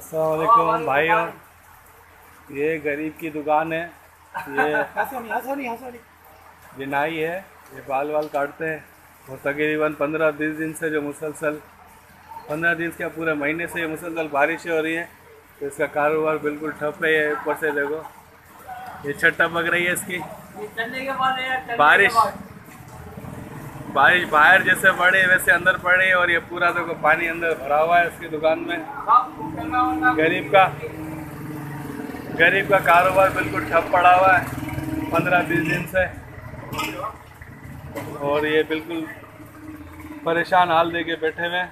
अस्सलाम वालेकुम भाइयों, ये गरीब की दुकान है। ये नाई है, ये बाल काटते हैं और तकरीबन 15-20 दिन से जो मुसलसल 15 दिन क्या पूरे महीने से ये मुसलसल बारिशें हो रही हैं, तो इसका कारोबार बिल्कुल ठप है। ये ऊपर से देखो, ये छत टपक रही है इसकी। बारिश बाहर जैसे पड़े वैसे अंदर पड़े और ये पूरा देखो पानी अंदर भरा हुआ है इसकी दुकान में। गरीब का कारोबार बिल्कुल ठप पड़ा हुआ है 15-20 दिन से, और ये बिल्कुल परेशान हाल देके बैठे हुए हैं।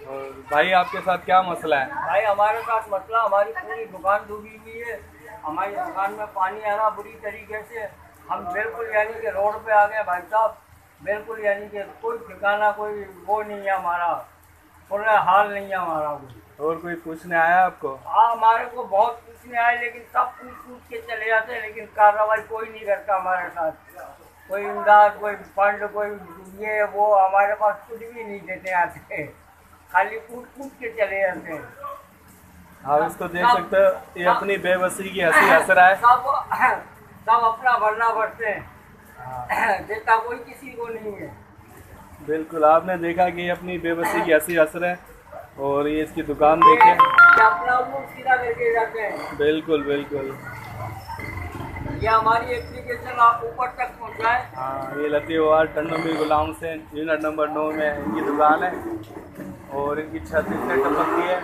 और भाई आपके साथ क्या मसला है? भाई हमारे साथ मसला, हमारी पूरी दुकान डूबी हुई है। हमारी दुकान में पानी आ रहा बुरी तरीके से। हम बिल्कुल यानी कि रोड पे आ गए भाई साहब, बिल्कुल यानी कि कोई ठिकाना कोई वो नहीं है हमारा, पूरा हाल नहीं है हमारा कोई। और कोई पूछने आया आपको? हाँ, हमारे को बहुत पूछने आए, लेकिन सब पूछ के चले जाते हैं, लेकिन कार्रवाई कोई नहीं करता हमारे साथ। कोई इमदाद, कोई फंड, कोई ये वो हमारे पास कुछ भी नहीं देते आते, खाली पूछ के चले जाते हैं। आप इसको देख सकते हो, ये अपनी बेबसी की हंसी हंस रहा है। सब अपना भरना भरते हैं, देता कोई किसी को नहीं है। बिल्कुल, आपने देखा कि ये अपनी बेबसी की हंसी हंस रहे हैं, और ये इसकी दुकान देखे, अपना मुंह सीधा लेके जाते हैं। बिल्कुल बिल्कुल। ये हमारी एप्लीकेशन आप ऊपर तक पहुँचाए। हाँ, ये लतीवार टंडन भी गुलाम से यूनिट नंबर 9 में इनकी दुकान है, और इनकी छत इससे टपकती है।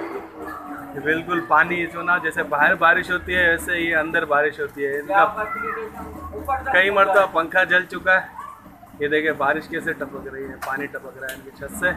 ये बिल्कुल पानी जो ना जैसे बाहर बारिश होती है वैसे ही अंदर बारिश होती है। इनका कई मरतबा पंखा जल चुका है। ये देखिए बारिश कैसे टपक रही है, पानी टपक रहा है इनकी छत से।